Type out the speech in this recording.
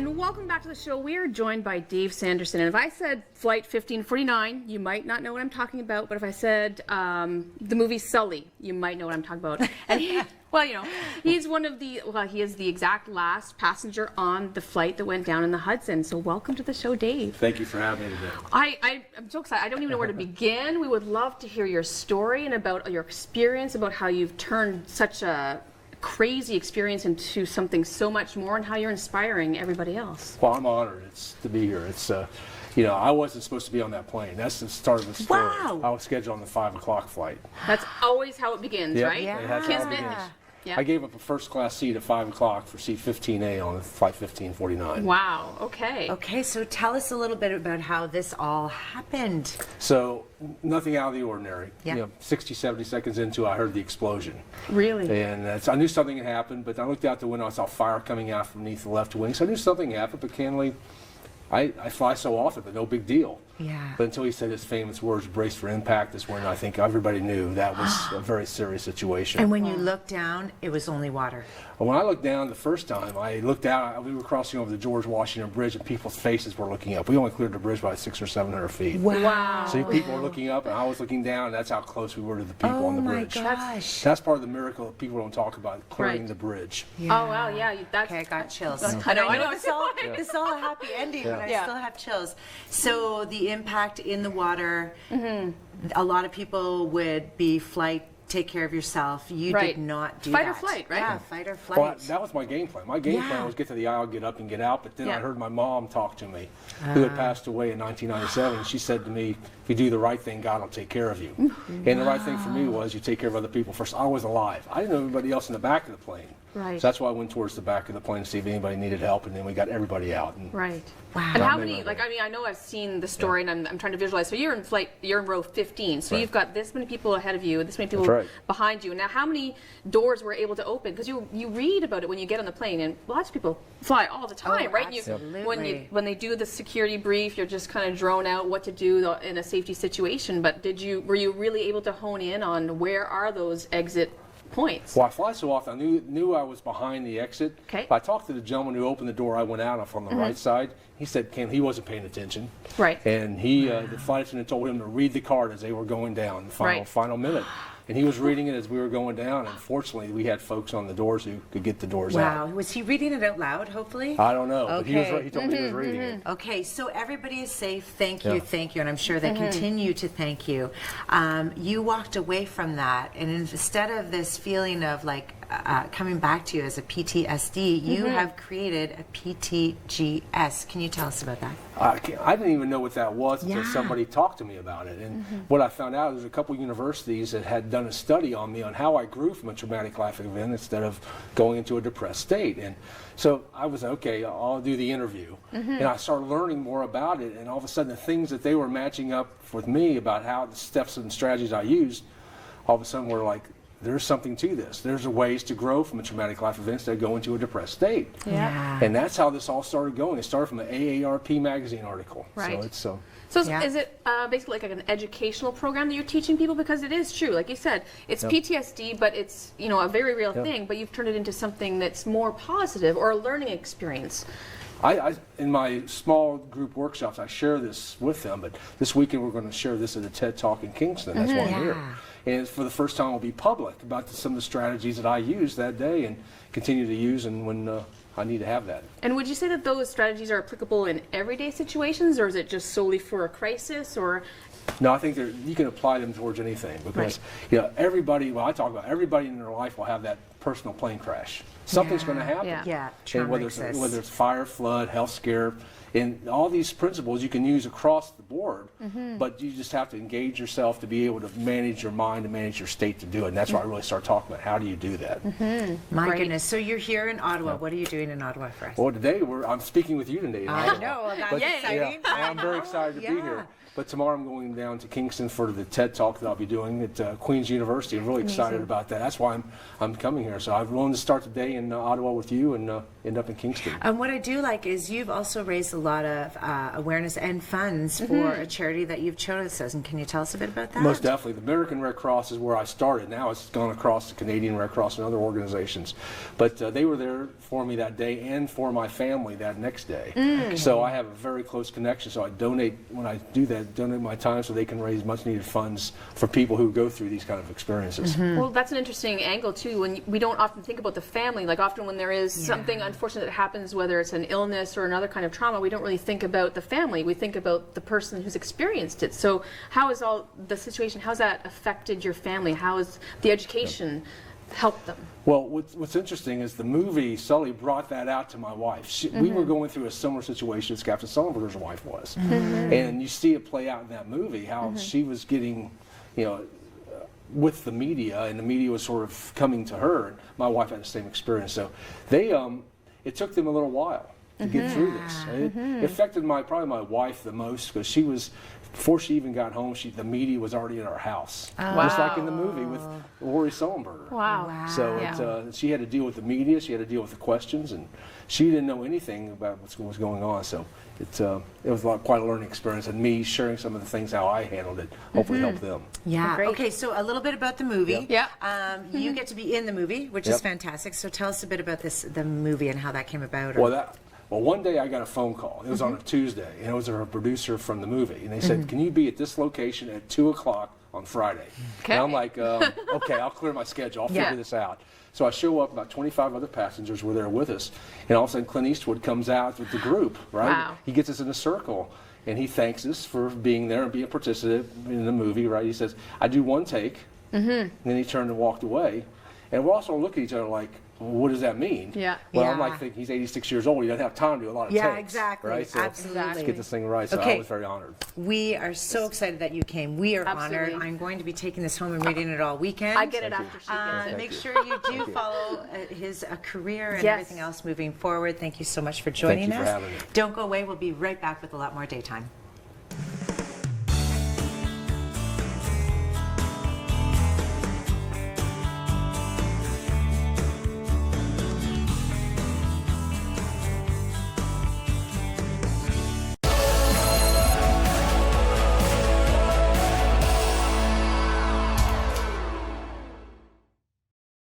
And welcome back to the show. We are joined by Dave Sanderson. And if I said Flight 1549, you might not know what I'm talking about. But if I said the movie Sully, you might know what I'm talking about. And he, well, you know, he's one of the, well, he is the exact last passenger on the flight that went down in the Hudson. So welcome to the show, Dave. Thank you for having me today. I'm so excited. I don't even know where to begin. We would love to hear your story and about your experience, about how you've turned such a crazy experience into something so much more, and how you're inspiring everybody else. Well, I'm honored to be here. It's, you know, I wasn't supposed to be on that plane. That's the start of the story. Wow. I was scheduled on the 5 o'clock flight. That's always how it begins, Yep. right? Yeah. That's how it begins. Yeah. I gave up a first class seat at 5 o'clock for seat 15A on flight 1549. Wow, okay. Okay, so tell us a little bit about how this all happened. So, nothing out of the ordinary. Yeah. You know, 60, 70 seconds into, I heard the explosion. Really? And I knew something had happened, but I looked out the window, I saw fire coming out from beneath the left wing. So I knew something happened, but candidly, I fly so often, but no big deal. Yeah. But until he said his famous words, brace for impact, is when I think everybody knew that was a very serious situation. And when you looked down, it was only water. When I looked down the first time, I looked out, we were crossing over the George Washington Bridge, and people's faces were looking up. We only cleared the bridge by 600 or 700 feet. Wow. So people were looking up, and I was looking down, and that's how close we were to the people on the bridge. Oh my gosh. That's part of the miracle that people don't talk about, clearing Right. the bridge. Yeah. Oh, wow, yeah. That's, Okay, I got chills. I know. This is all a happy ending, but I Yeah. still have chills. So the impact in the water, a lot of people would be flight, take care of yourself. You Right. did not do Fight that. or flight, right? Yeah, fight or flight. Well, that was my game plan. My game Yeah. plan was get to the aisle, get up, and get out. But then Yeah. I heard my mom talk to me, who had passed away in 1997. And she said to me, if you do the right thing, God will take care of you. And the right thing for me was you take care of other people first. I was alive. I didn't know everybody else in the back of the plane. Right. So that's why I went towards the back of the plane to see if anybody needed help. And then we got everybody out. And Right. Wow. And how Not many, many. like, I mean, I know I've seen the story, and I'm trying to visualize. So you're in flight, you're in row 15. So Right. you've got this many people ahead of you, this many people That's right. behind you. Now, how many doors were able to open? Because you read about it when you get on the plane, and lots of people fly all the time, right? And absolutely. when they do the security brief, you're just kind of drone out what to do in a safety situation. But were you really able to hone in on where are those exit points? well, I fly so often, I knew I was behind the exit. Okay. But I talked to the gentleman who opened the door I went out of on the right side. He said he wasn't paying attention. Right. And the flight attendant told him to read the card as they were going down, the Right. final minute. And he was reading it as we were going down. And fortunately, we had folks on the doors who could get the doors Wow. out. Was he reading it out loud, hopefully? I don't know, but Okay. he told me he was reading it. Okay, so everybody is safe. Thank you, Yeah. and I'm sure they continue to thank you. You walked away from that, and instead of this feeling of like coming back to you as a PTSD, you have created a PTGS. Can you tell us about that? I didn't even know what that was until Yeah. somebody talked to me about it. And what I found out is a couple universities that had done a study on me on how I grew from a traumatic life event instead of going into a depressed state. And so I was okay, I'll do the interview. And I started learning more about it, and all of a sudden the things that they were matching up with me about how the steps and strategies I used, all of a sudden were like, there's something to this. There's ways to grow from a traumatic life event instead of go into a depressed state. Yeah. And that's how this all started going. It started from an AARP magazine article. Right. So it's So Yeah. is it basically like an educational program that you're teaching people? Because it is true, like you said, it's PTSD, but it's a very real thing. But you've turned it into something that's more positive, or a learning experience. I in my small group workshops, I share this with them. But this weekend we're going to share this at a TED Talk in Kingston. That's why I'm here. And for the first time, I'll be public about some of the strategies that I used that day and continue to use, and when I need to have that. And would you say that those strategies are applicable in everyday situations, or is it just solely for a crisis? Or No, I think you can apply them towards anything because everybody. Well, I talk about everybody in their life will have that personal plane crash. Something's going to happen. Yeah. Yeah, And trauma whether exists. it's fire, flood, health scare, and all these principles you can use across the board, but you just have to engage yourself to be able to manage your mind and manage your state to do it. And that's why I really start talking about how do you do that. My Great. goodness. So you're here in Ottawa. What are you doing in Ottawa for us? Well, today I'm speaking with you today. I know. Well, that's Yay. exciting. I'm very excited to be Yeah. here. But tomorrow I'm going down to Kingston for the TED Talk that I'll be doing at Queen's University. I'm really excited about that. That's why I'm coming here. So I'm willing to start the day in Ottawa with you and end up in Kingston. And what I do like is you've also raised a lot of awareness and funds for a charity that you've chosen. Can you tell us a bit about that? Most definitely. The American Red Cross is where I started. Now it's gone across the Canadian Red Cross and other organizations. But they were there for me that day and for my family that next day. So I have a very close connection. So I donate, when I do that, donate my time so they can raise much needed funds for people who go through these kind of experiences. Well, that's an interesting angle too. When we don't often think about the family, like often when there is something unfortunate that happens, whether it's an illness or another kind of trauma, we don't really think about the family. We think about the person who's experienced it. So how has all the situation, how's that affected your family? How has the education helped them? Well, what's interesting is the movie Sully brought that out to my wife. We were going through a similar situation as Captain Sullenberger's wife was. And you see it play out in that movie, how she was getting, you know, with the media, and the media was sort of coming to her. And my wife had the same experience. So they, it took them a little while to get through this. It affected probably my wife the most, because she was, before she even got home, the media was already in our house. Just like in the movie with Lori Sullenberger. Wow. So she had to deal with the media, she had to deal with the questions, and she didn't know anything about what was going on. So it was quite a learning experience, and me sharing some of the things how I handled it hopefully helped them. Yeah. Great. Okay, so a little bit about the movie. Yeah. You get to be in the movie, which is fantastic. So tell us a bit about the movie and how that came about. Well, one day I got a phone call. It was on a Tuesday, and it was a producer from the movie. And they said, can you be at this location at 2 o'clock on Friday? Okay. And I'm like, okay, I'll clear my schedule. I'll figure this out. So I show up, about 25 other passengers were there with us. And all of a sudden, Clint Eastwood comes out with the group, right? Wow. He gets us in a circle, and he thanks us for being there and being a participant in the movie, right? He says, I do one take. And then he turned and walked away. And we're also looking at each other like, well, what does that mean? Yeah. Well, I'm like thinking he's 86 years old. He doesn't have time to do a lot of takes. Yeah, exactly. Right? So Absolutely. let's get this thing right. So Okay. I was very honored. We are so excited that you came. We are Absolutely. honored. I'm going to be taking this home and reading it all weekend. I get it after she gets it. Make sure you do follow his career and Yes. everything else moving forward. Thank you so much for joining you for us. having me. Don't go away. We'll be right back with a lot more Daytime.